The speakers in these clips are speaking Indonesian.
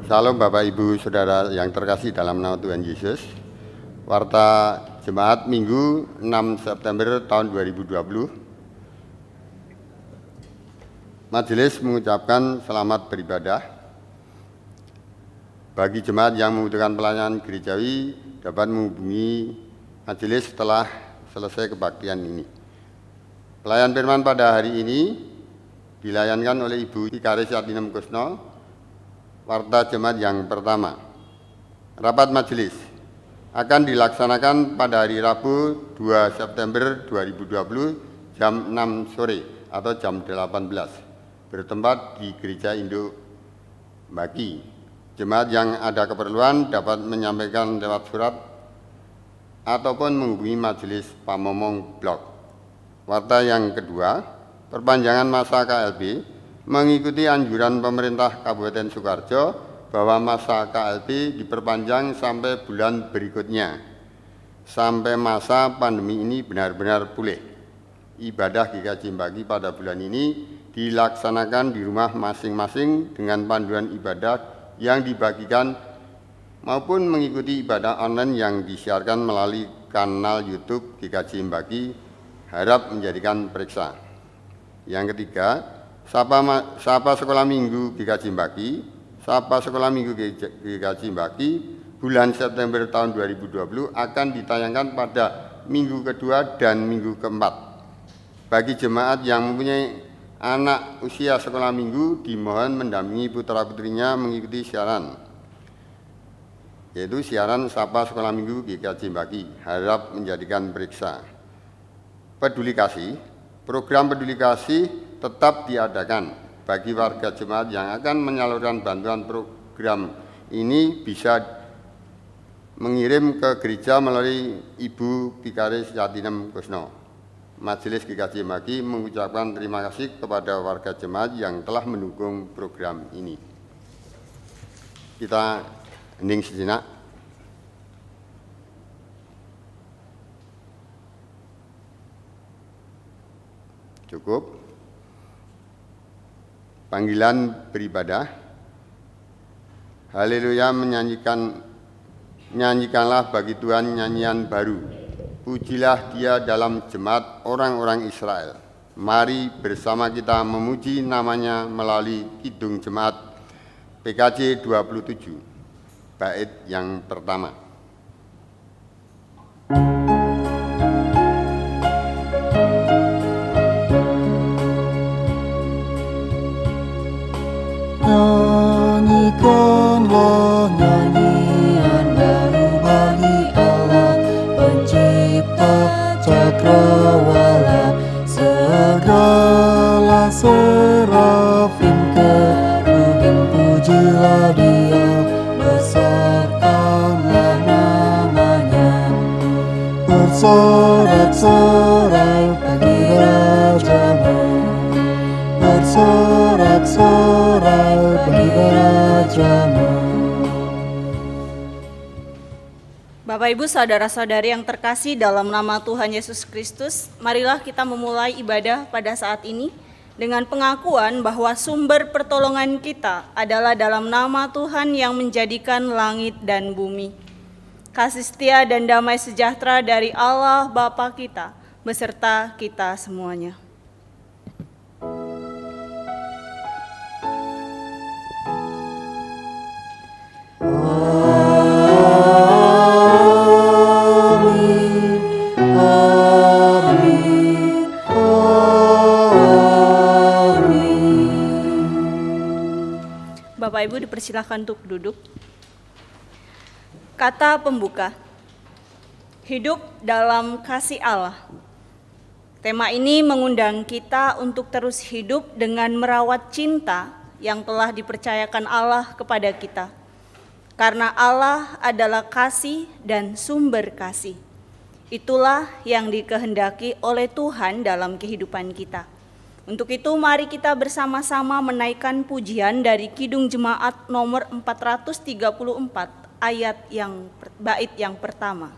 Salam Bapak Ibu Saudara yang terkasih dalam nama Tuhan Yesus. Warta Jemaat Minggu 6 September tahun 2020. Majelis mengucapkan selamat beribadah. Bagi jemaat yang membutuhkan pelayanan gerejawi dapat menghubungi majelis setelah selesai kebaktian ini. Pelayan firman pada hari ini dilayankan oleh Ibu Vikaris Yatinem Kusno, warta jemaat yang pertama. Rapat majelis akan dilaksanakan pada hari Rabu 2 September 2020 jam 6 sore atau jam 18 bertempat di Gereja Induk Mbaki. Jemaat yang ada keperluan dapat menyampaikan lewat surat ataupun menghubungi majelis Pamomong Blok. Warta yang kedua, perpanjangan masa KLB mengikuti anjuran pemerintah Kabupaten Sukoharjo bahwa masa KLB diperpanjang sampai bulan berikutnya, sampai masa pandemi ini benar-benar pulih. Ibadah GKJ Mbaki pada bulan ini dilaksanakan di rumah masing-masing dengan panduan ibadah yang dibagikan maupun mengikuti ibadah online yang disiarkan melalui kanal YouTube GKJ Mbaki, harap menjadikan periksa. Yang ketiga, Sapa Sekolah Minggu GKJ Mbaki, Sapa Sekolah Minggu GKJ Mbaki bulan September tahun 2020 akan ditayangkan pada minggu kedua dan minggu keempat. Bagi jemaat yang mempunyai anak usia sekolah minggu, dimohon mendampingi putra-putrinya mengikuti siaran, yaitu siaran Sapa Sekolah Minggu GKJ Mbaki, harap menjadikan periksa. Peduli Kasih, program Peduli Kasih tetap diadakan. Bagi warga jemaat yang akan menyalurkan bantuan program ini bisa mengirim ke gereja melalui Ibu Vikaris Yatinem Kusno. Majelis GKJ Mbaki mengucapkan terima kasih kepada warga jemaat yang telah mendukung program ini. Kita hening sejenak. Cukup. Panggilan beribadah. Haleluya, nyanyikanlah bagi Tuhan nyanyian baru. Pujilah Dia dalam jemaat orang-orang Israel. Mari bersama kita memuji namanya melalui kidung jemaat PKJ 27, bait yang pertama. Nyanyikanlah nyanyian baru bagi Allah Pencipta cakrawala. Segala serafim kerubim pujilah Dia, besarkanlah namanya. Bersorak-sorai bagi Rajamu, bersorak-sorai bagi Rajamu. Bapak Ibu saudara-saudari yang terkasih dalam nama Tuhan Yesus Kristus, marilah kita memulai ibadah pada saat ini dengan pengakuan bahwa sumber pertolongan kita adalah dalam nama Tuhan yang menjadikan langit dan bumi. Kasih setia dan damai sejahtera dari Allah Bapa kita beserta kita semuanya. Bapak Ibu dipersilakan untuk duduk. Kata pembuka, hidup dalam kasih Allah. Tema ini mengundang kita untuk terus hidup dengan merawat cinta yang telah dipercayakan Allah kepada kita. Karena Allah adalah kasih dan sumber kasih. Itulah yang dikehendaki oleh Tuhan dalam kehidupan kita. Untuk itu mari kita bersama-sama menaikkan pujian dari Kidung Jemaat nomor 434 bait yang pertama.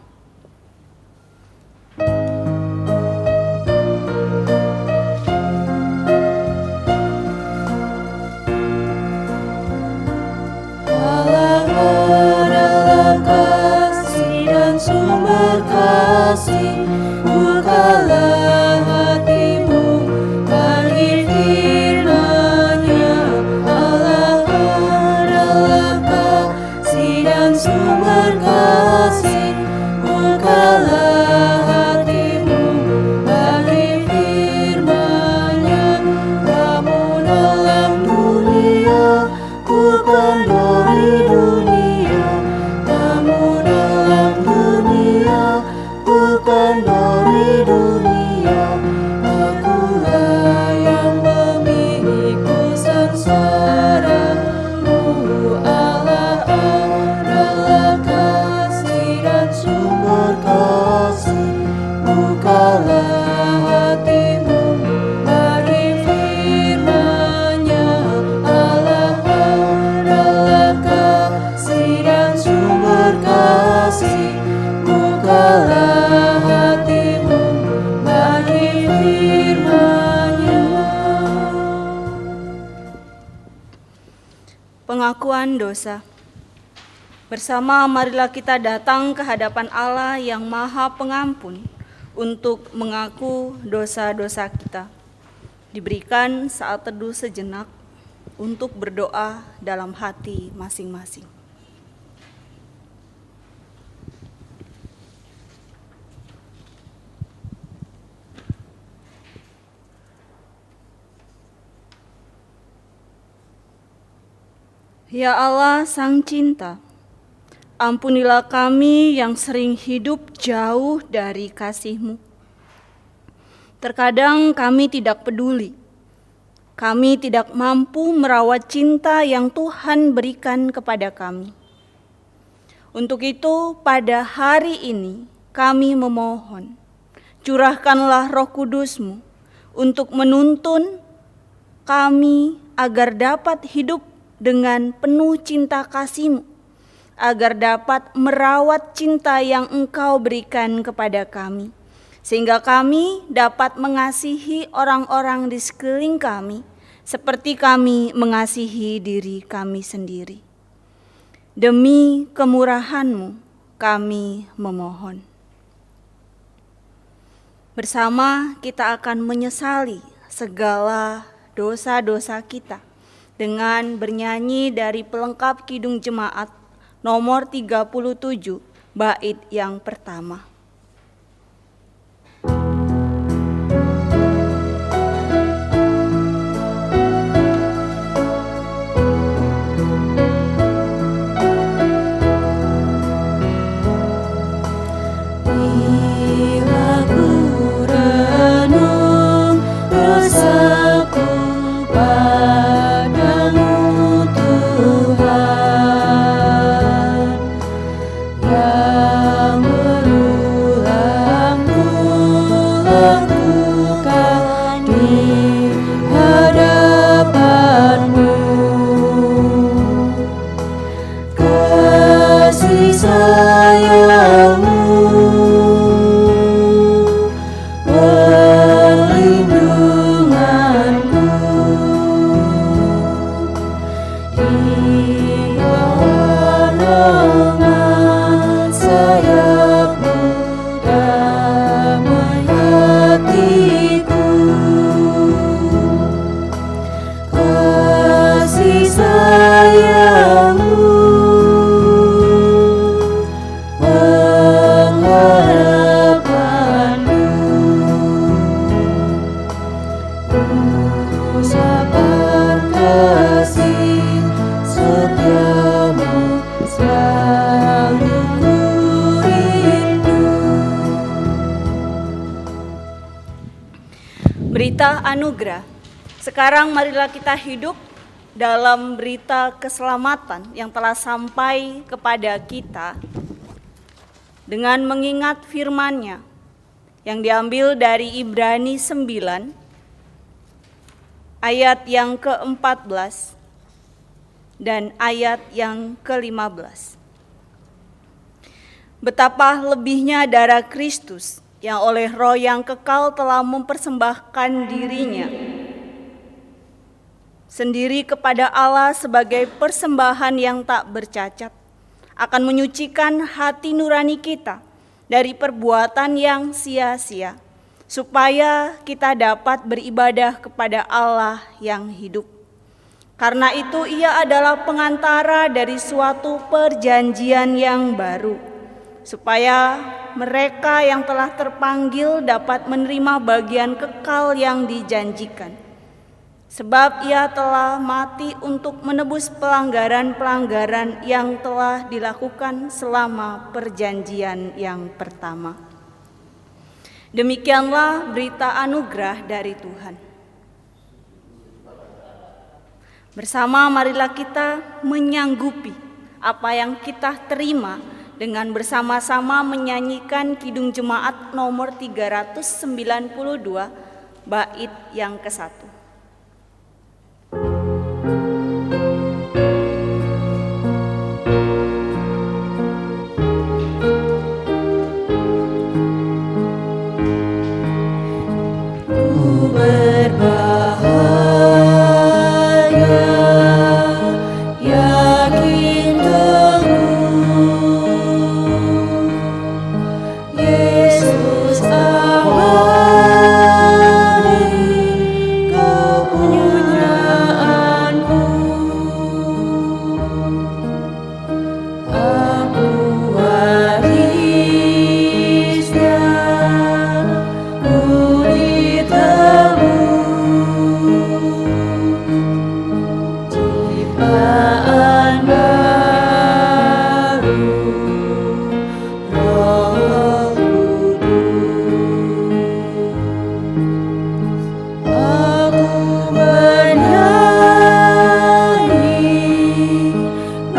Pengakuan dosa. Bersama marilah kita datang ke hadapan Allah yang Maha Pengampun untuk mengaku dosa-dosa kita. Diberikan saat teduh sejenak untuk berdoa dalam hati masing-masing. Ya Allah Sang Cinta, ampunilah kami yang sering hidup jauh dari kasih-Mu. Terkadang kami tidak peduli, kami tidak mampu merawat cinta yang Tuhan berikan kepada kami. Untuk itu pada hari ini kami memohon, curahkanlah Roh Kudus-Mu untuk menuntun kami agar dapat hidup dengan penuh cinta kasih-Mu, agar dapat merawat cinta yang Engkau berikan kepada kami, sehingga kami dapat mengasihi orang-orang di sekeliling kami, seperti kami mengasihi diri kami sendiri. Demi kemurahan-Mu kami memohon. Bersama kita akan menyesali segala dosa-dosa kita, dengan bernyanyi dari pelengkap Kidung Jemaat nomor 37 bait yang pertama. Bila ku renung dosaku padamu Tuhan, yang berulang ku lakukan di hadapan-Mu, kasih sayang-Mu perlindunganku, di bawah naungan sayap-Mu damai hatiku, kasih sayang-Mu pengharapan-Mu, usapan kasih setia-Mu selalu ku rindu. Berita anugerah. Sekarang marilah kita hidup dalam berita keselamatan yang telah sampai kepada kita dengan mengingat firman-Nya yang diambil dari Ibrani 9 ayat yang ke-14 dan ayat yang ke-15. Betapa lebihnya darah Kristus yang oleh Roh yang kekal telah mempersembahkan dirinya sendiri kepada Allah sebagai persembahan yang tak bercacat, akan menyucikan hati nurani kita dari perbuatan yang sia-sia, supaya kita dapat beribadah kepada Allah yang hidup. Karena itu Ia adalah pengantara dari suatu perjanjian yang baru, supaya mereka yang telah terpanggil dapat menerima bagian kekal yang dijanjikan. Sebab Ia telah mati untuk menebus pelanggaran-pelanggaran yang telah dilakukan selama perjanjian yang pertama. Demikianlah berita anugerah dari Tuhan. Bersama marilah kita menyanggupi apa yang kita terima dengan bersama-sama menyanyikan Kidung Jemaat nomor 392 bait yang ke-1. Berbahaya, ya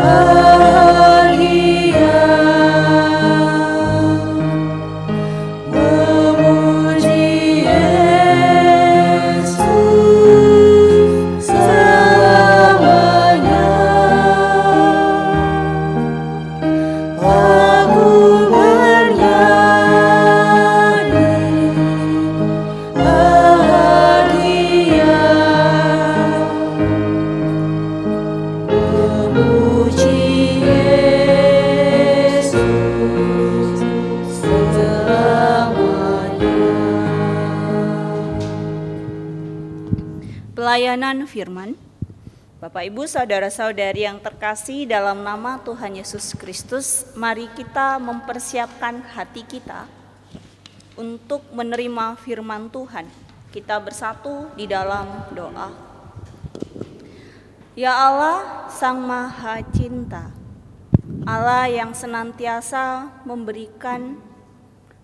bahagia memuji Yesus selamanya. Aku bernyanyi bahagia memuji Yesus selamanya. Pelayanan firman. Bapak Ibu saudara-saudari yang terkasih dalam nama Tuhan Yesus Kristus, mari kita mempersiapkan hati kita untuk menerima firman Tuhan. Kita bersatu di dalam doa. Ya Allah, Sang Maha Cinta, Allah yang senantiasa memberikan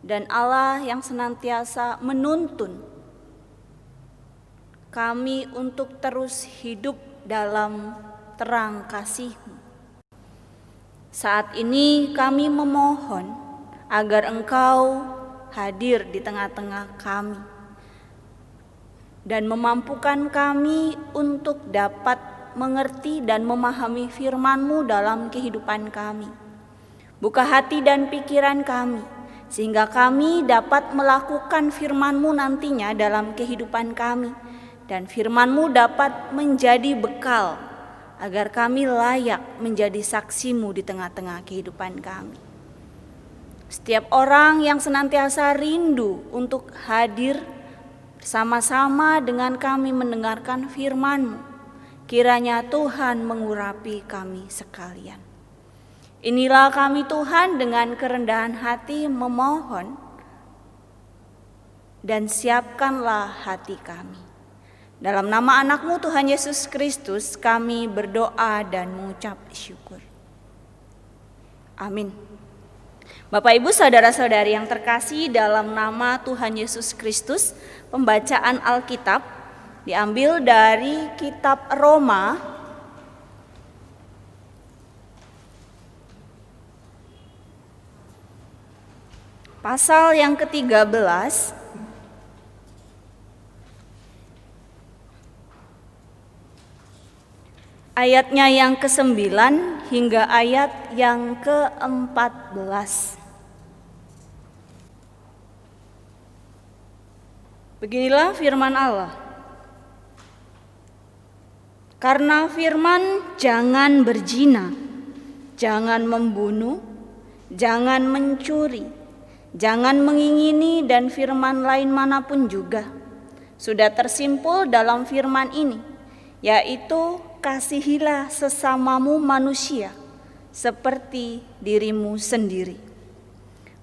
dan Allah yang senantiasa menuntun kami untuk terus hidup dalam terang kasih-Mu. Saat ini kami memohon agar Engkau hadir di tengah-tengah kami dan memampukan kami untuk dapat mengerti dan memahami firman-Mu dalam kehidupan kami. Buka hati dan pikiran kami, sehingga kami dapat melakukan firman-Mu nantinya dalam kehidupan kami. Dan firman-Mu dapat menjadi bekal agar kami layak menjadi saksi-Mu di tengah-tengah kehidupan kami. Setiap orang yang senantiasa rindu untuk hadir bersama-sama dengan kami mendengarkan firman-Mu, kiranya Tuhan mengurapi kami sekalian. Inilah kami Tuhan dengan kerendahan hati memohon, dan siapkanlah hati kami. Dalam nama anak-Mu Tuhan Yesus Kristus kami berdoa dan mengucap syukur. Amin. Bapak Ibu saudara-saudari yang terkasih dalam nama Tuhan Yesus Kristus, pembacaan Alkitab diambil dari kitab Roma pasal yang ke-13 ayatnya yang ke-9 hingga ayat yang ke-14. Beginilah firman Allah. Karena firman jangan berzina, jangan membunuh, jangan mencuri, jangan mengingini dan firman lain manapun juga sudah tersimpul dalam firman ini, yaitu kasihilah sesamamu manusia seperti dirimu sendiri.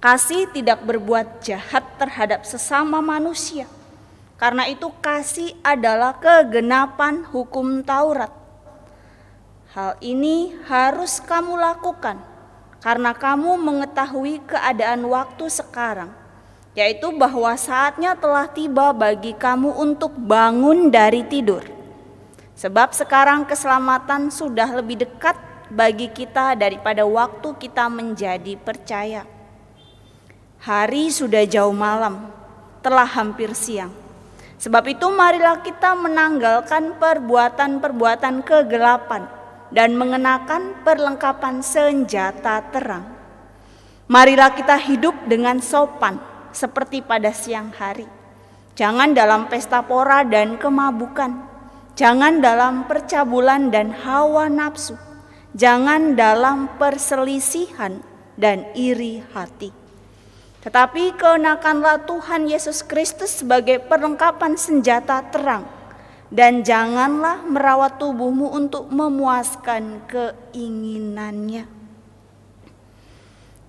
Kasih tidak berbuat jahat terhadap sesama manusia. Karena itu kasih adalah kegenapan hukum Taurat. Hal ini harus kamu lakukan karena kamu mengetahui keadaan waktu sekarang, yaitu bahwa saatnya telah tiba bagi kamu untuk bangun dari tidur. Sebab sekarang keselamatan sudah lebih dekat bagi kita daripada waktu kita menjadi percaya. Hari sudah jauh malam, telah hampir siang. Sebab itu marilah kita menanggalkan perbuatan-perbuatan kegelapan dan mengenakan perlengkapan senjata terang. Marilah kita hidup dengan sopan seperti pada siang hari. Jangan dalam pesta pora dan kemabukan. Jangan dalam percabulan dan hawa nafsu. Jangan dalam perselisihan dan iri hati. Tetapi kenakanlah Tuhan Yesus Kristus sebagai perlengkapan senjata terang. Dan janganlah merawat tubuhmu untuk memuaskan keinginannya.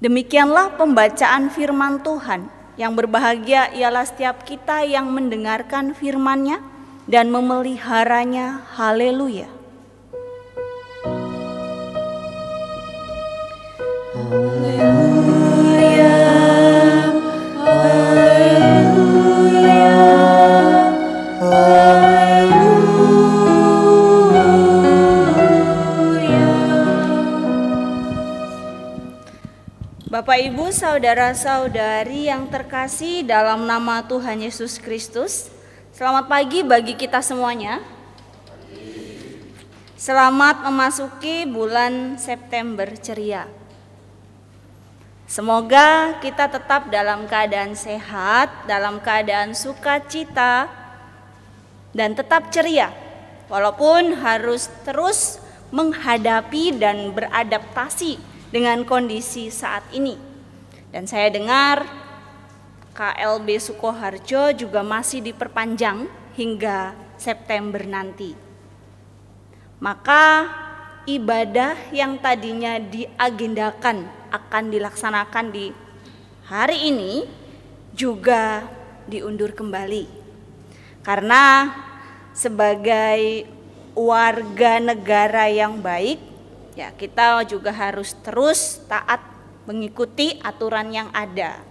Demikianlah pembacaan firman Tuhan. Yang berbahagia ialah setiap kita yang mendengarkan firman-Nya dan memeliharanya. Haleluya. Haleluya, haleluya, haleluya. Bapak, Ibu, saudara-saudari yang terkasih dalam nama Tuhan Yesus Kristus, selamat pagi bagi kita semuanya. Selamat memasuki bulan September ceria. Semoga kita tetap dalam keadaan sehat, dalam keadaan sukacita, dan tetap ceria, walaupun harus terus menghadapi dan beradaptasi dengan kondisi saat ini. Dan saya dengar KLB Sukoharjo juga masih diperpanjang hingga September nanti. Maka ibadah yang tadinya diagendakan akan dilaksanakan di hari ini juga diundur kembali. Karena sebagai warga negara yang baik, ya kita juga harus terus taat mengikuti aturan yang ada.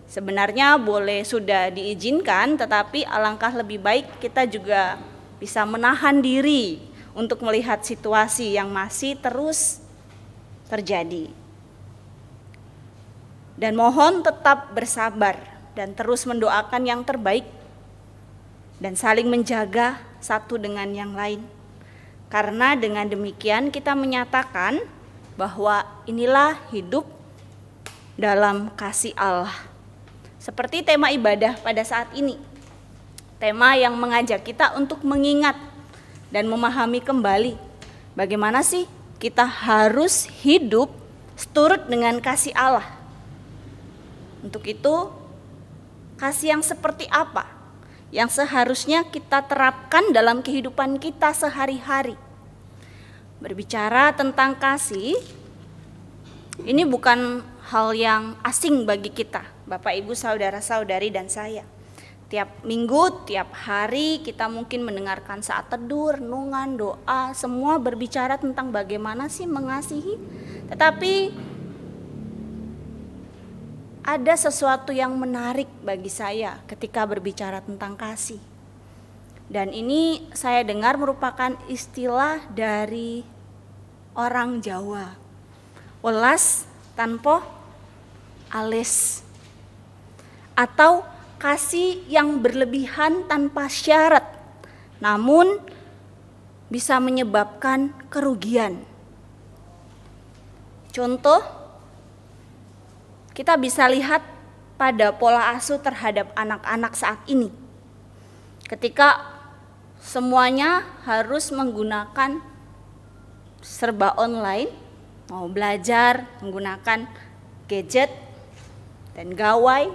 Sebenarnya boleh sudah diizinkan, tetapi alangkah lebih baik kita juga bisa menahan diri untuk melihat situasi yang masih terus terjadi. Dan mohon tetap bersabar dan terus mendoakan yang terbaik dan saling menjaga satu dengan yang lain. Karena dengan demikian kita menyatakan bahwa inilah hidup dalam kasih Allah. Seperti tema ibadah pada saat ini. Tema yang mengajak kita untuk mengingat dan memahami kembali bagaimana sih kita harus hidup seturut dengan kasih Allah. Untuk itu, kasih yang seperti apa yang seharusnya kita terapkan dalam kehidupan kita sehari-hari? Berbicara tentang kasih, ini bukan hal yang asing bagi kita, Bapak, Ibu, saudara-saudari, dan saya. Tiap minggu, tiap hari kita mungkin mendengarkan saat teduh, renungan, doa, semua berbicara tentang bagaimana sih mengasihi. Tetapi ada sesuatu yang menarik bagi saya ketika berbicara tentang kasih. Dan ini saya dengar merupakan istilah dari orang Jawa. Welas tanpa ales. Atau kasih yang berlebihan tanpa syarat, namun bisa menyebabkan kerugian. Contoh, kita bisa lihat pada pola asuh terhadap anak-anak saat ini. Ketika semuanya harus menggunakan serba online, mau belajar menggunakan gadget dan gawai,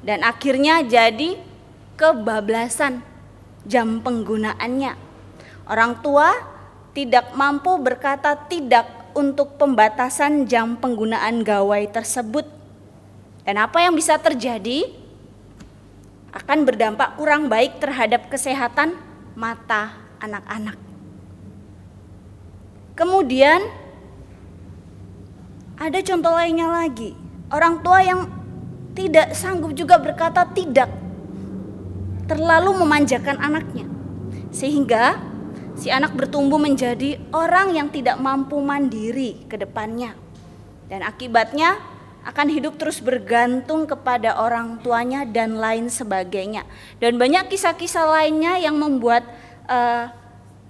dan akhirnya jadi kebablasan jam penggunaannya. Orang tua tidak mampu berkata tidak untuk pembatasan jam penggunaan gawai tersebut. Dan apa yang bisa terjadi? Akan berdampak kurang baik terhadap kesehatan mata anak-anak. Kemudian ada contoh lainnya lagi. Orang tua yang tidak sanggup juga berkata tidak, terlalu memanjakan anaknya, sehingga si anak bertumbuh menjadi orang yang tidak mampu mandiri ke depannya. Dan akibatnya akan hidup terus bergantung kepada orang tuanya dan lain sebagainya. Dan banyak kisah-kisah lainnya yang membuat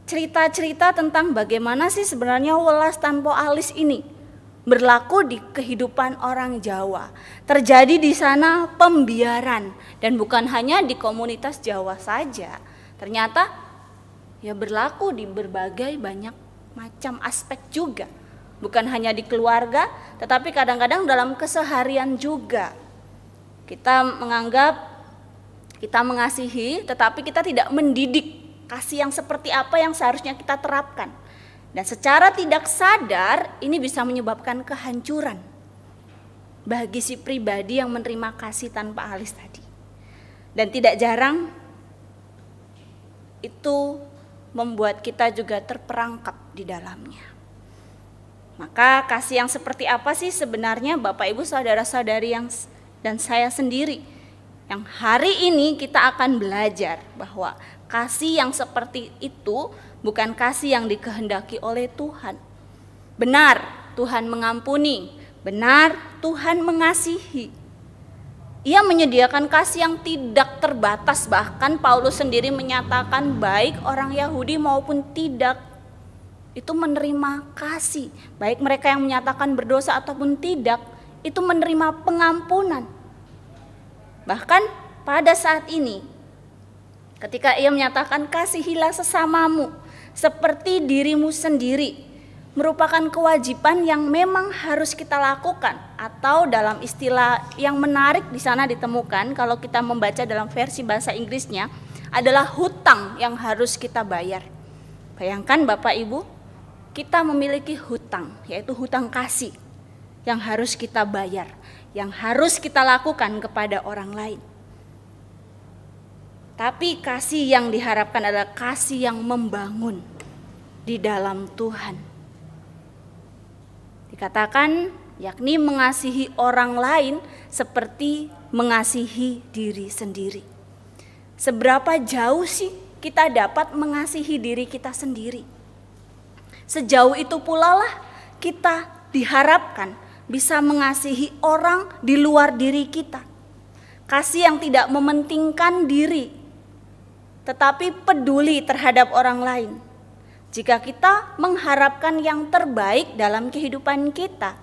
cerita-cerita tentang bagaimana sih sebenarnya welas tanpa alis ini berlaku di kehidupan orang Jawa. Terjadi di sana pembiaran, dan bukan hanya di komunitas Jawa saja. Ternyata ya berlaku di berbagai banyak macam aspek juga. Bukan hanya di keluarga, tetapi kadang-kadang dalam keseharian juga. Kita menganggap kita mengasihi, tetapi kita tidak mendidik kasih yang seperti apa yang seharusnya kita terapkan. Dan secara tidak sadar ini bisa menyebabkan kehancuran bagi si pribadi yang menerima kasih tanpa alis tadi. Dan tidak jarang itu membuat kita juga terperangkap di dalamnya. Maka kasih yang seperti apa sih sebenarnya Bapak, Ibu, saudara-saudari dan saya sendiri yang hari ini kita akan belajar bahwa kasih yang seperti itu bukan kasih yang dikehendaki oleh Tuhan. Benar, Tuhan mengampuni, Benar, Tuhan mengasihi. Ia menyediakan kasih yang tidak terbatas, bahkan Paulus sendiri menyatakan baik orang Yahudi maupun tidak, itu menerima kasih. Baik mereka yang menyatakan berdosa ataupun tidak, itu menerima pengampunan. Bahkan pada saat ini, ketika ia menyatakan kasihilah sesamamu seperti dirimu sendiri, merupakan kewajiban yang memang harus kita lakukan, atau dalam istilah yang menarik di sana ditemukan kalau kita membaca dalam versi bahasa Inggrisnya adalah hutang yang harus kita bayar. Bayangkan Bapak Ibu, kita memiliki hutang, yaitu hutang kasih yang harus kita bayar, yang harus kita lakukan kepada orang lain. Tapi kasih yang diharapkan adalah kasih yang membangun di dalam Tuhan. Dikatakan yakni mengasihi orang lain seperti mengasihi diri sendiri. Seberapa jauh sih kita dapat mengasihi diri kita sendiri? Sejauh itu pula lah kita diharapkan bisa mengasihi orang di luar diri kita. Kasih yang tidak mementingkan diri, tetapi peduli terhadap orang lain. Jika kita mengharapkan yang terbaik dalam kehidupan kita,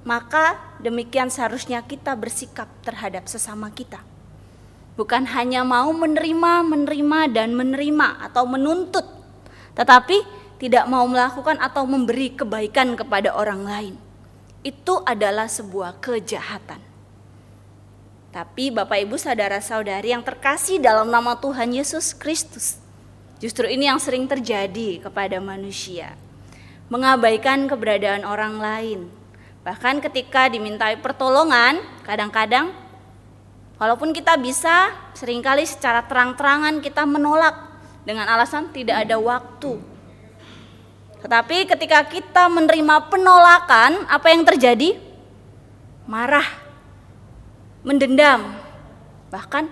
maka demikian seharusnya kita bersikap terhadap sesama kita. Bukan hanya mau menerima atau menuntut, tetapi tidak mau melakukan atau memberi kebaikan kepada orang lain. Itu adalah sebuah kejahatan. Tapi Bapak Ibu saudara-saudari yang terkasih dalam nama Tuhan Yesus Kristus, justru ini yang sering terjadi kepada manusia. Mengabaikan keberadaan orang lain. Bahkan ketika dimintai pertolongan, kadang-kadang walaupun kita bisa, seringkali secara terang-terangan kita menolak dengan alasan tidak ada waktu. Tetapi ketika kita menerima penolakan, apa yang terjadi? Marah, mendendam, bahkan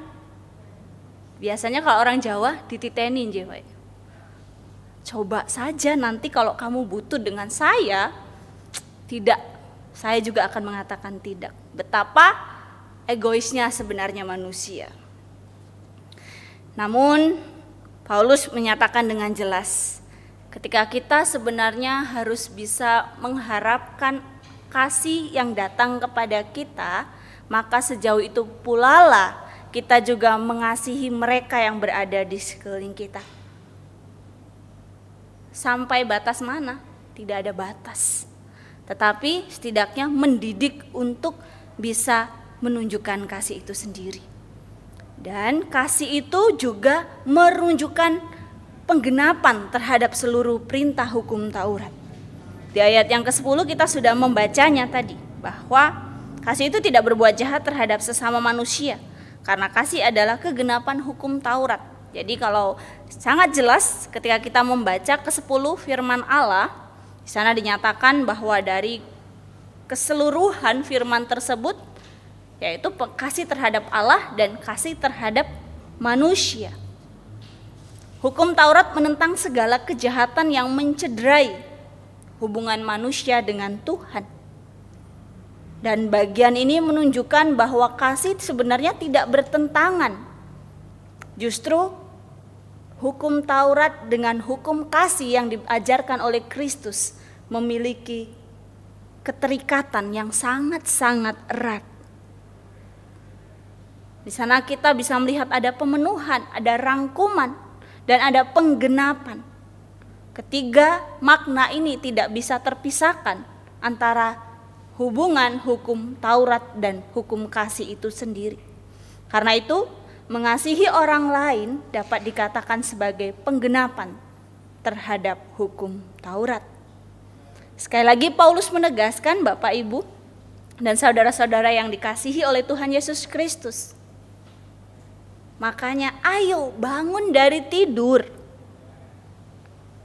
biasanya kalau orang Jawa dititenin, coba saja nanti kalau kamu butuh dengan saya, tidak, saya juga akan mengatakan tidak. Betapa egoisnya sebenarnya manusia. Namun Paulus menyatakan dengan jelas, ketika kita sebenarnya harus bisa mengharapkan kasih yang datang kepada kita, maka sejauh itu pula lah kita juga mengasihi mereka yang berada di sekeliling kita. Sampai batas mana? Tidak ada batas. Tetapi setidaknya mendidik untuk bisa menunjukkan kasih itu sendiri. Dan kasih itu juga menunjukkan penggenapan terhadap seluruh perintah hukum Taurat. Di ayat yang ke-10 kita sudah membacanya tadi, bahwa kasih itu tidak berbuat jahat terhadap sesama manusia, karena kasih adalah kegenapan hukum Taurat. Jadi kalau sangat jelas ketika kita membaca ke-10 firman Allah, di sana dinyatakan bahwa dari keseluruhan firman tersebut, yaitu kasih terhadap Allah dan kasih terhadap manusia. Hukum Taurat menentang segala kejahatan yang mencederai hubungan manusia dengan Tuhan. Dan bagian ini menunjukkan bahwa kasih sebenarnya tidak bertentangan. Justru hukum Taurat dengan hukum kasih yang diajarkan oleh Kristus memiliki keterikatan yang sangat-sangat erat. Di sana kita bisa melihat ada pemenuhan, ada rangkuman, dan ada penggenapan. Ketiga makna ini tidak bisa terpisahkan antara hubungan hukum Taurat dan hukum kasih itu sendiri. Karena itu, mengasihi orang lain dapat dikatakan sebagai penggenapan terhadap hukum Taurat. Sekali lagi Paulus menegaskan, Bapak Ibu dan saudara-saudara yang dikasihi oleh Tuhan Yesus Kristus, makanya ayo bangun dari tidur.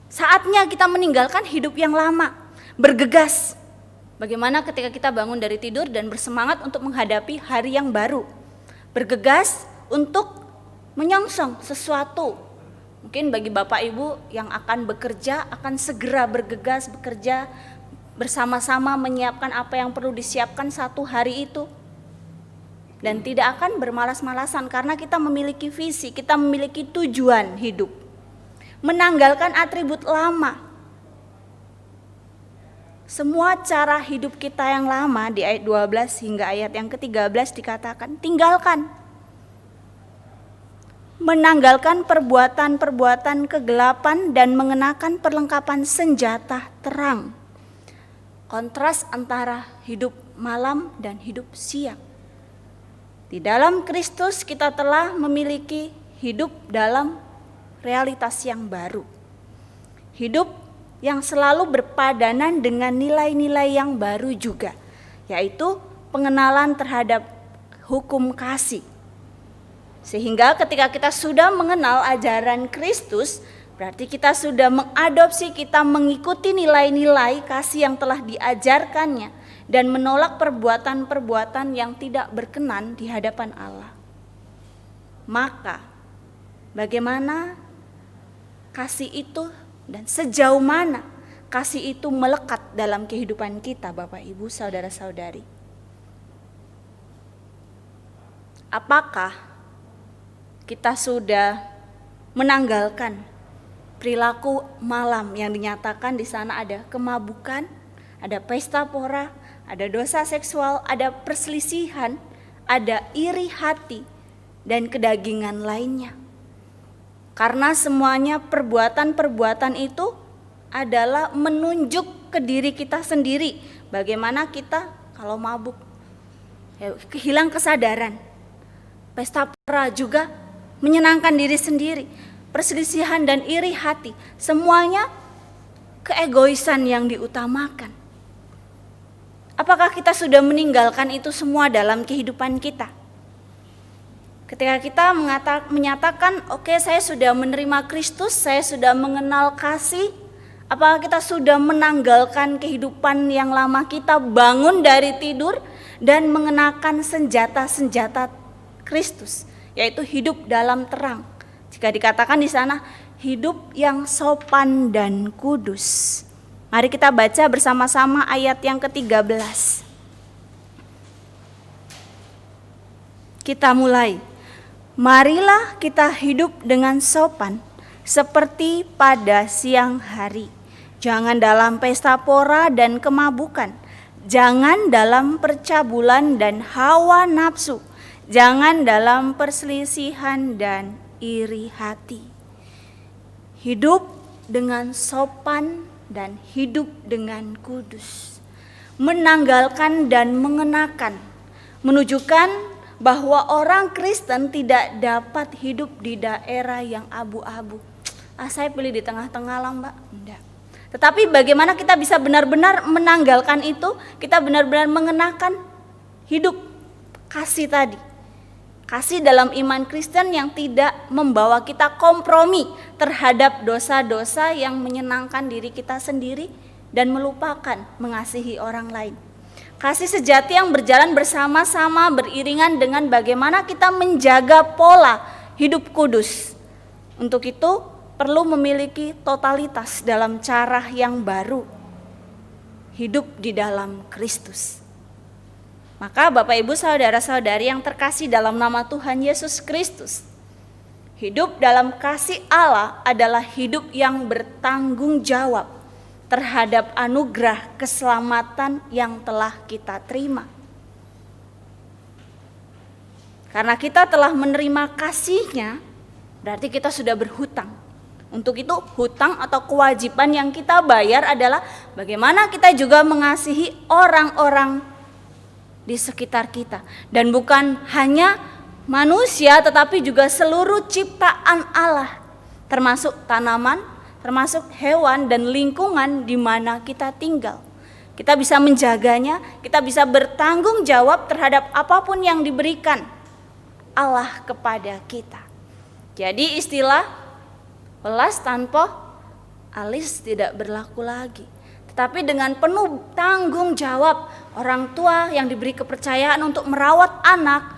Saatnya kita meninggalkan hidup yang lama, bergegas. Bagaimana ketika kita bangun dari tidur dan bersemangat untuk menghadapi hari yang baru, bergegas untuk menyongsong sesuatu. Mungkin bagi Bapak Ibu yang akan bekerja, akan segera bergegas bekerja, bersama-sama menyiapkan apa yang perlu disiapkan satu hari itu. Dan tidak akan bermalas-malasan karena kita memiliki visi, kita memiliki tujuan hidup. Menanggalkan atribut lama. Semua cara hidup kita yang lama di ayat 12 hingga ayat yang ke-13 dikatakan tinggalkan. Menanggalkan perbuatan-perbuatan kegelapan dan mengenakan perlengkapan senjata terang. Kontras antara hidup malam dan hidup siang. Di dalam Kristus kita telah memiliki hidup dalam realitas yang baru. Hidup yang selalu berpadanan dengan nilai-nilai yang baru juga, yaitu pengenalan terhadap hukum kasih. Sehingga ketika kita sudah mengenal ajaran Kristus, berarti kita sudah mengadopsi, kita mengikuti nilai-nilai kasih yang telah diajarkannya dan menolak perbuatan-perbuatan yang tidak berkenan di hadapan Allah. Maka bagaimana kasih itu dan sejauh mana kasih itu melekat dalam kehidupan kita, Bapak Ibu, saudara-saudari? Apakah kita sudah menanggalkan perilaku malam yang dinyatakan di sana ada kemabukan, ada pesta pora, ada dosa seksual, ada perselisihan, ada iri hati, dan kedagingan lainnya. Karena semuanya perbuatan-perbuatan itu adalah menunjuk ke diri kita sendiri. Bagaimana kita kalau mabuk, hilang kesadaran. Pesta pora juga menyenangkan diri sendiri. Perselisihan dan iri hati, semuanya keegoisan yang diutamakan. Apakah kita sudah meninggalkan itu semua dalam kehidupan kita? Ketika kita menyatakan, oke, saya sudah menerima Kristus, saya sudah mengenal kasih, apakah kita sudah menanggalkan kehidupan yang lama kita, bangun dari tidur dan mengenakan senjata-senjata Kristus, yaitu hidup dalam terang. Jika dikatakan di sana hidup yang sopan dan kudus. Mari kita baca bersama-sama ayat yang ke-13. Kita mulai. Marilah kita hidup dengan sopan seperti pada siang hari. Jangan dalam pesta pora dan kemabukan. Jangan dalam percabulan dan hawa nafsu. Jangan dalam perselisihan dan iri hati. Hidup dengan sopan dan hidup dengan kudus. Menanggalkan dan mengenakan. Menunjukkan bahwa orang Kristen tidak dapat hidup di daerah yang abu-abu. Saya pilih di tengah-tengah lah, Mbak. Enggak. Tetapi bagaimana kita bisa benar-benar menanggalkan itu, kita benar-benar mengenakan hidup kasih tadi. Kasih dalam iman Kristen yang tidak membawa kita kompromi terhadap dosa-dosa yang menyenangkan diri kita sendiri dan melupakan mengasihi orang lain. Kasih sejati yang berjalan bersama-sama beriringan dengan bagaimana kita menjaga pola hidup kudus. Untuk itu perlu memiliki totalitas dalam cara yang baru. Hidup di dalam Kristus. Maka Bapak Ibu saudara-saudari yang terkasih dalam nama Tuhan Yesus Kristus, hidup dalam kasih Allah adalah hidup yang bertanggung jawab terhadap anugerah keselamatan yang telah kita terima. Karena kita telah menerima kasih-Nya, berarti kita sudah berhutang. Untuk itu hutang atau kewajiban yang kita bayar adalah bagaimana kita juga mengasihi orang-orang di sekitar kita. Dan bukan hanya manusia tetapi juga seluruh ciptaan Allah, termasuk tanaman, termasuk hewan dan lingkungan di mana kita tinggal. Kita bisa menjaganya, kita bisa bertanggung jawab terhadap apapun yang diberikan Allah kepada kita. Jadi istilah welas tanpa alis tidak berlaku lagi. Tapi dengan penuh tanggung jawab, orang tua yang diberi kepercayaan untuk merawat anak,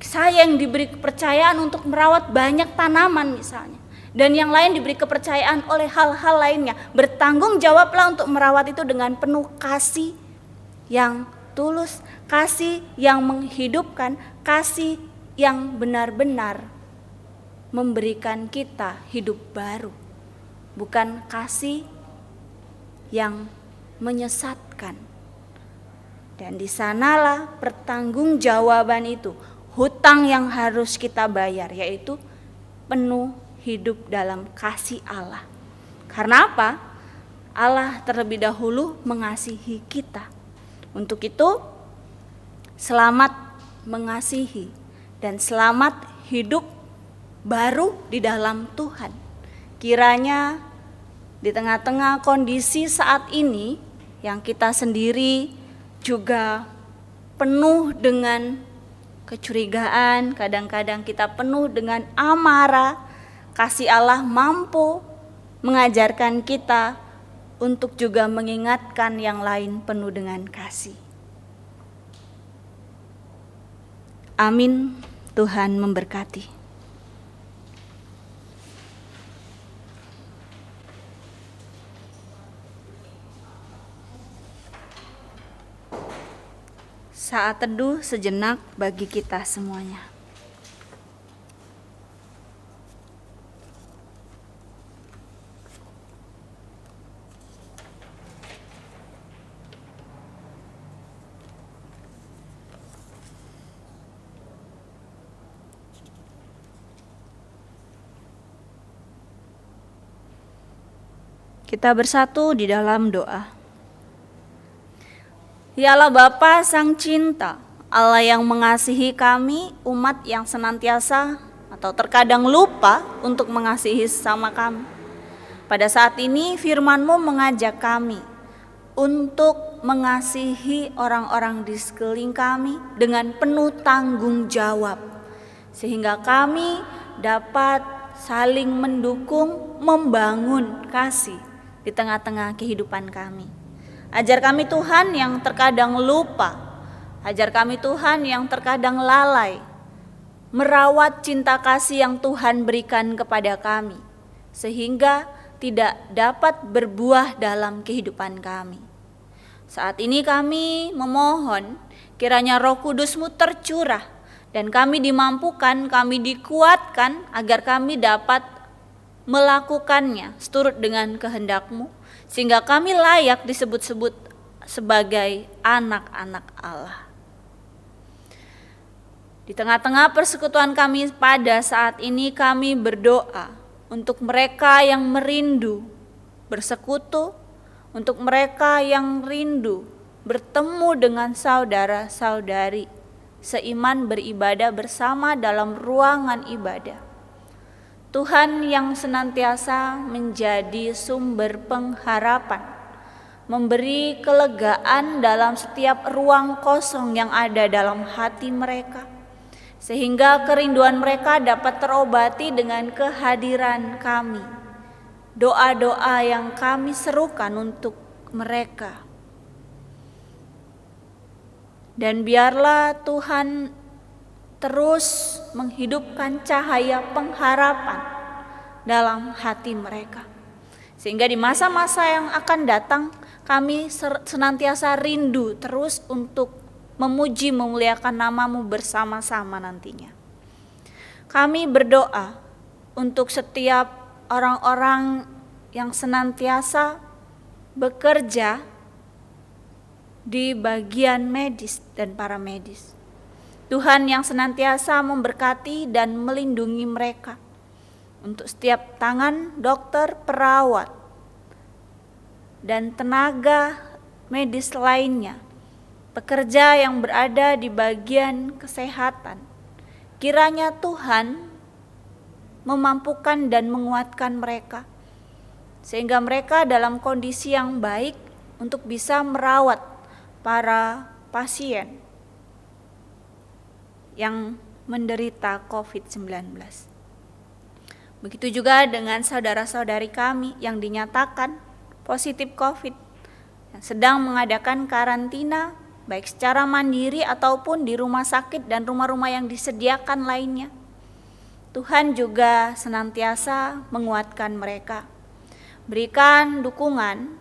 saya yang diberi kepercayaan untuk merawat banyak tanaman misalnya. dan yang lain diberi kepercayaan oleh hal-hal lainnya. Bertanggung jawablah untuk merawat itu dengan penuh kasih yang tulus, kasih yang menghidupkan, kasih yang benar-benar memberikan kita hidup baru, bukan kasih yang menyesatkan. Dan di sanalah pertanggungjawaban itu, hutang yang harus kita bayar, yaitu penuh hidup dalam kasih Allah. Karena apa? Allah terlebih dahulu mengasihi kita. Untuk itu, selamat mengasihi dan selamat hidup baru di dalam Tuhan. Kiranya di tengah-tengah kondisi saat ini yang kita sendiri juga penuh dengan kecurigaan, kadang-kadang kita penuh dengan amarah, kasih Allah mampu mengajarkan kita untuk juga mengingatkan yang lain penuh dengan kasih. Amin. Tuhan memberkati. Saat teduh sejenak bagi kita semuanya. Kita bersatu di dalam doa. Ya Allah Bapa Sang Cinta, Allah yang mengasihi kami, umat yang senantiasa atau terkadang lupa untuk mengasihi sesama kami. Pada saat ini firman-Mu mengajak kami untuk mengasihi orang-orang di sekeliling kami dengan penuh tanggung jawab, sehingga kami dapat saling mendukung, membangun kasih di tengah-tengah kehidupan kami. Ajar kami Tuhan yang terkadang lupa, ajar kami Tuhan yang terkadang lalai, merawat cinta kasih yang Tuhan berikan kepada kami, sehingga tidak dapat berbuah dalam kehidupan kami. Saat ini kami memohon kiranya Roh Kudus-Mu tercurah, dan kami dimampukan, kami dikuatkan agar kami dapat melakukannya seturut dengan kehendak-Mu, sehingga kami layak disebut-sebut sebagai anak-anak Allah. Di tengah-tengah persekutuan kami pada saat ini, kami berdoa untuk mereka yang merindu bersekutu, untuk mereka yang rindu bertemu dengan saudara-saudari seiman beribadah bersama dalam ruangan ibadah. Tuhan yang senantiasa menjadi sumber pengharapan, memberi kelegaan dalam setiap ruang kosong yang ada dalam hati mereka, sehingga kerinduan mereka dapat terobati dengan kehadiran kami. Doa-doa yang kami serukan untuk mereka. Dan biarlah Tuhan terus menghidupkan cahaya pengharapan dalam hati mereka, sehingga di masa-masa yang akan datang kami senantiasa rindu terus untuk memuji memuliakan nama-Mu bersama-sama nantinya. Kami berdoa untuk setiap orang-orang yang senantiasa bekerja di bagian medis dan paramedis. Tuhan yang senantiasa memberkati dan melindungi mereka. Untuk setiap tangan dokter, perawat, dan tenaga medis lainnya, pekerja yang berada di bagian kesehatan, kiranya Tuhan memampukan dan menguatkan mereka, sehingga mereka dalam kondisi yang baik untuk bisa merawat para pasien yang menderita COVID-19. Begitu juga dengan saudara-saudari kami yang dinyatakan positif COVID, yang sedang mengadakan karantina baik secara mandiri ataupun di rumah sakit dan rumah-rumah yang disediakan lainnya. Tuhan juga senantiasa menguatkan mereka. Berikan dukungan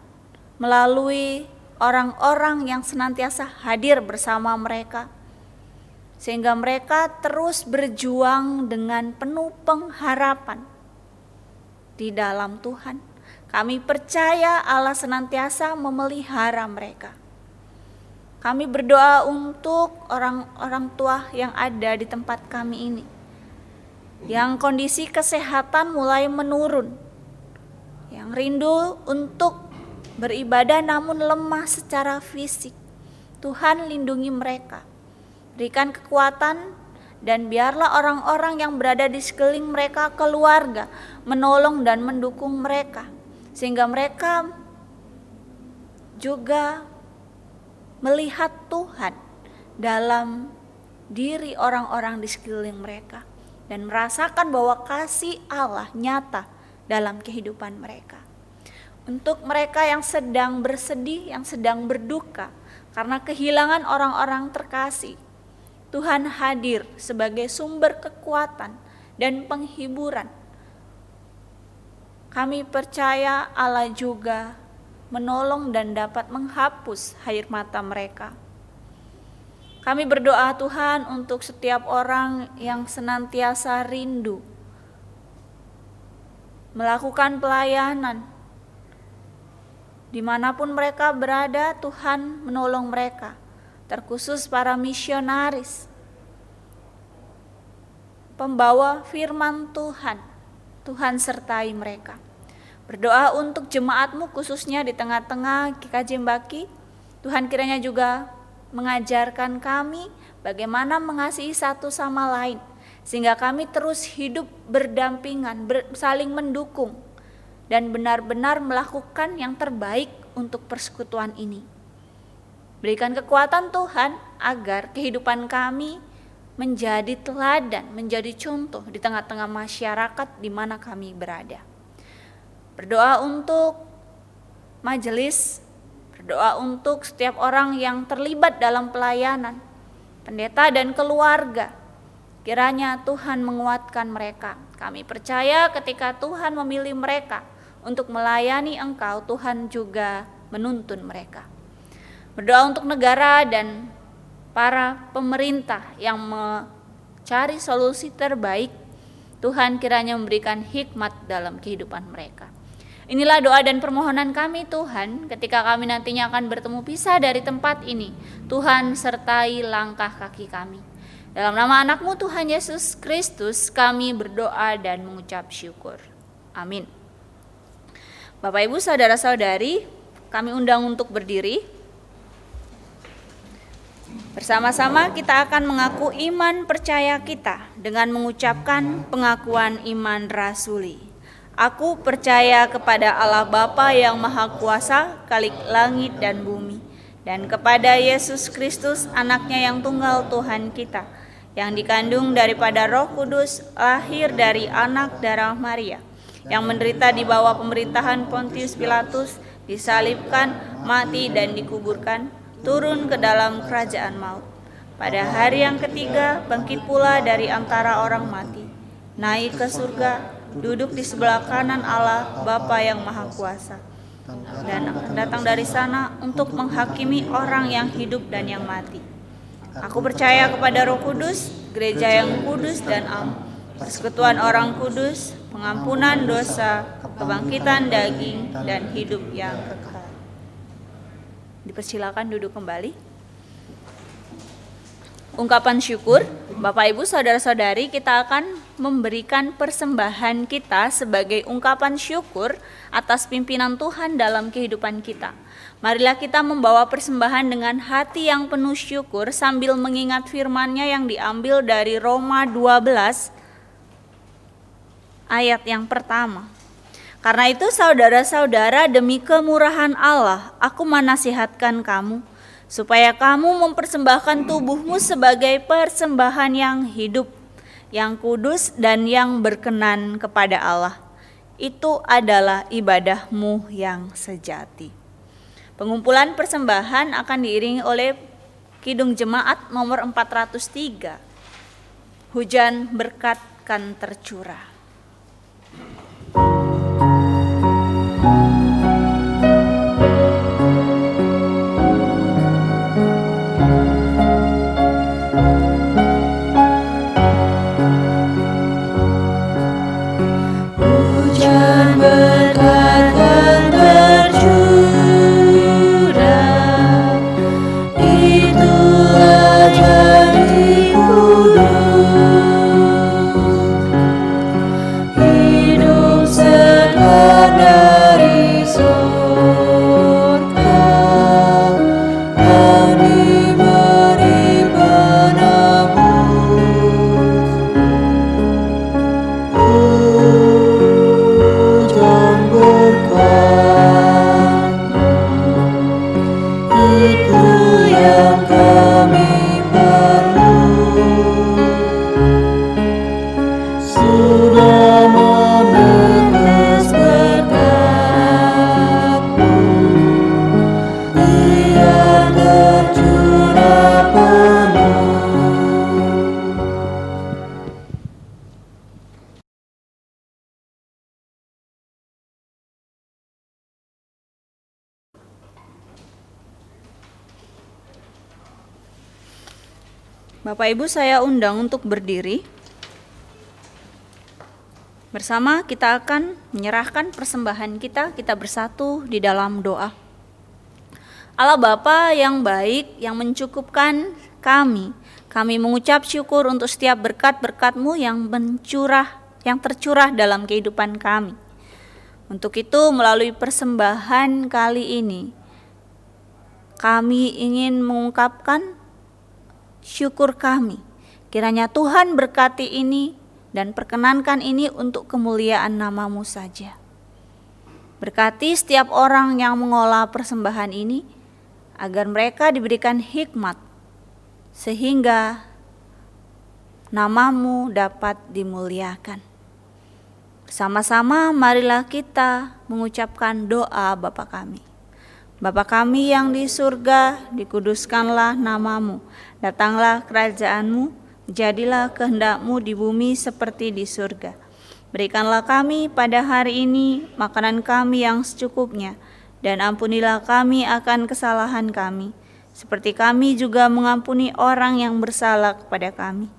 melalui orang-orang yang senantiasa hadir bersama mereka, sehingga mereka terus berjuang dengan penuh pengharapan di dalam Tuhan. Kami percaya Allah senantiasa memelihara mereka. Kami berdoa untuk orang-orang tua yang ada di tempat kami ini, yang kondisi kesehatan mulai menurun, yang rindu untuk beribadah namun lemah secara fisik. Tuhan lindungi mereka, berikan kekuatan, dan biarlah orang-orang yang berada di sekeliling mereka, keluarga, menolong dan mendukung mereka, sehingga mereka juga melihat Tuhan dalam diri orang-orang di sekeliling mereka, dan merasakan bahwa kasih Allah nyata dalam kehidupan mereka. Untuk mereka yang sedang bersedih, yang sedang berduka karena kehilangan orang-orang terkasih, Tuhan hadir sebagai sumber kekuatan dan penghiburan. Kami percaya Allah juga menolong dan dapat menghapus air mata mereka. Kami berdoa Tuhan untuk setiap orang yang senantiasa rindu melakukan pelayanan. Dimanapun mereka berada, Tuhan menolong mereka, terkhusus para misionaris, pembawa firman Tuhan. Tuhan sertai mereka. Berdoa untuk jemaat-Mu khususnya di tengah-tengah GKJ Mbaki. Tuhan kiranya juga mengajarkan kami bagaimana mengasihi satu sama lain, sehingga kami terus hidup berdampingan, saling mendukung, dan benar-benar melakukan yang terbaik untuk persekutuan ini. Berikan kekuatan Tuhan agar kehidupan kami menjadi teladan, menjadi contoh di tengah-tengah masyarakat di mana kami berada. Berdoa untuk majelis, berdoa untuk setiap orang yang terlibat dalam pelayanan, pendeta dan keluarga. Kiranya Tuhan menguatkan mereka. Kami percaya ketika Tuhan memilih mereka untuk melayani Engkau, Tuhan juga menuntun mereka. Berdoa untuk negara dan para pemerintah yang mencari solusi terbaik. Tuhan kiranya memberikan hikmat dalam kehidupan mereka. Inilah doa dan permohonan kami Tuhan, ketika kami nantinya akan bertemu pisah dari tempat ini. Tuhan sertai langkah kaki kami. Dalam nama anak-Mu Tuhan Yesus Kristus kami berdoa dan mengucap syukur. Amin. Bapak Ibu saudara-saudari, kami undang untuk berdiri. Bersama-sama kita akan mengaku iman percaya kita dengan mengucapkan pengakuan iman rasuli. Aku percaya kepada Allah Bapa yang Maha Kuasa, Khalik langit dan bumi, dan kepada Yesus Kristus anaknya yang tunggal Tuhan kita, yang dikandung daripada Roh Kudus, lahir dari anak darah Maria, yang menderita di bawah pemerintahan Pontius Pilatus, disalibkan, mati dan dikuburkan, turun ke dalam kerajaan maut. Pada hari yang ketiga bangkit pula dari antara orang mati, naik ke surga, duduk di sebelah kanan Allah Bapa yang Maha Kuasa, dan akan datang dari sana untuk menghakimi orang yang hidup dan yang mati. Aku percaya kepada Roh Kudus, gereja yang kudus dan am, persekutuan orang kudus, pengampunan dosa, kebangkitan daging, dan hidup yang kekal. Dipersilakan duduk kembali. Ungkapan syukur, Bapak Ibu saudara-saudari, kita akan memberikan persembahan kita sebagai ungkapan syukur atas pimpinan Tuhan dalam kehidupan kita. Marilah kita membawa persembahan dengan hati yang penuh syukur sambil mengingat firman-Nya yang diambil dari Roma 12 ayat yang pertama. Karena itu saudara-saudara, demi kemurahan Allah, aku menasihatkan kamu, supaya kamu mempersembahkan tubuhmu sebagai persembahan yang hidup, yang kudus dan yang berkenan kepada Allah. Itu adalah ibadahmu yang sejati. Pengumpulan persembahan akan diiringi oleh Kidung Jemaat nomor 403. Hujan berkat akan tercurah. Hujan berkat akan tercurah, itulah janji kudus. Hidup segar dari surga, dan diberi penebus. Hujan berkat, itu yang kami perlu. Sudah menetes berkat-Mu, biar tercurah penuh. Bapak Ibu, saya undang untuk berdiri. Bersama kita akan menyerahkan persembahan kita bersatu di dalam doa. Allah Bapa yang baik, yang mencukupkan kami mengucap syukur untuk setiap berkat-berkat-Mu yang tercurah dalam kehidupan kami. Untuk itu, melalui persembahan kali ini, kami ingin mengungkapkan syukur kami. Kiranya Tuhan berkati ini dan perkenankan ini untuk kemuliaan nama-Mu saja. Berkati setiap orang yang mengolah persembahan ini, agar mereka diberikan hikmat, sehingga nama-Mu dapat dimuliakan. Bersama-sama marilah kita mengucapkan doa Bapa kami. Bapa kami yang di surga, dikuduskanlah nama-Mu. Datanglah kerajaan-Mu, jadilah kehendak-Mu di bumi seperti di surga. Berikanlah kami pada hari ini makanan kami yang secukupnya, dan ampunilah kami akan kesalahan kami, seperti kami juga mengampuni orang yang bersalah kepada kami.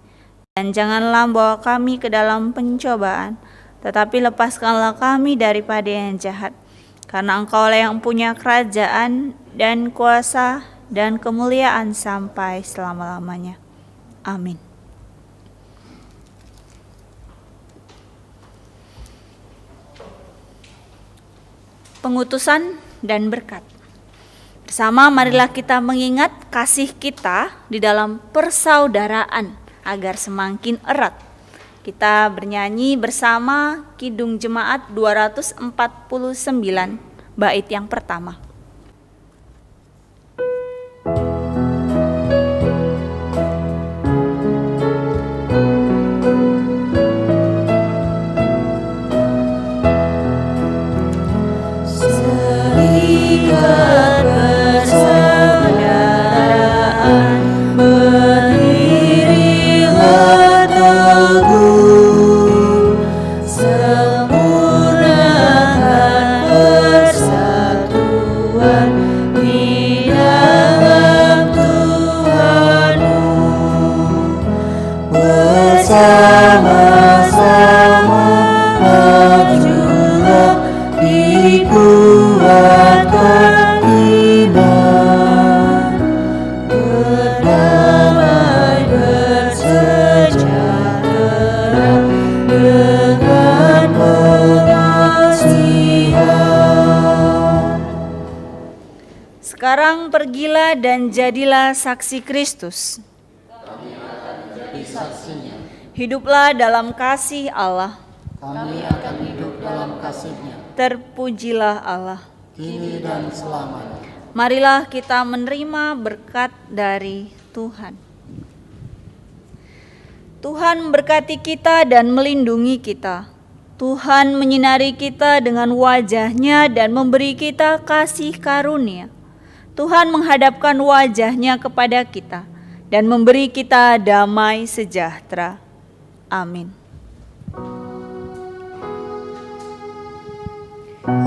Dan janganlah bawa kami ke dalam pencobaan, tetapi lepaskanlah kami daripada yang jahat. Karena Engkaulah yang punya kerajaan dan kuasa dan kemuliaan sampai selama-lamanya. Amin. Pengutusan dan berkat. Bersama marilah kita mengingat kasih kita di dalam persaudaraan agar semakin erat. Kita bernyanyi bersama Kidung Jemaat 249, bait yang pertama. Serikat persaudaraan, berdirilah teguh, sempurnakan persatuan di dalam Tuhan-Mu. Bersama-sama majulah, dikuatkan iman, berdamai bersejahtera dengan pengasihan. Sekarang pergilah dan jadilah saksi Kristus. Hiduplah dalam kasih Allah. Kami akan hidup dalam kasih-Nya, Terpujilah Allah. kini dan selamanya. Marilah kita menerima berkat dari Tuhan. Tuhan memberkati kita dan melindungi kita. Tuhan menyinari kita dengan wajah-Nya dan memberi kita kasih karunia. Tuhan menghadapkan wajah-Nya kepada kita dan memberi kita damai sejahtera. Amin. Sebagai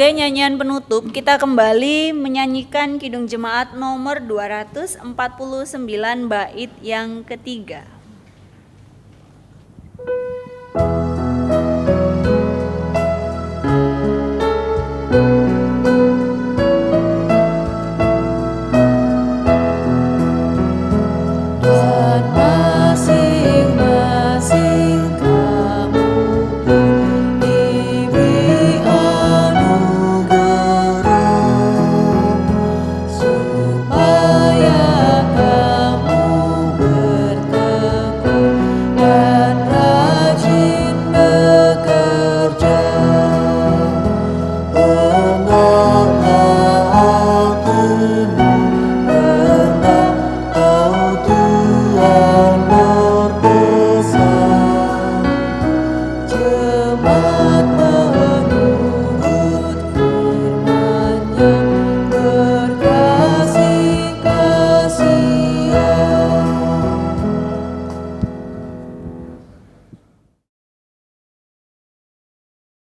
nyanyian penutup, kita kembali menyanyikan Kidung Jemaat nomor 249 bait yang ketiga.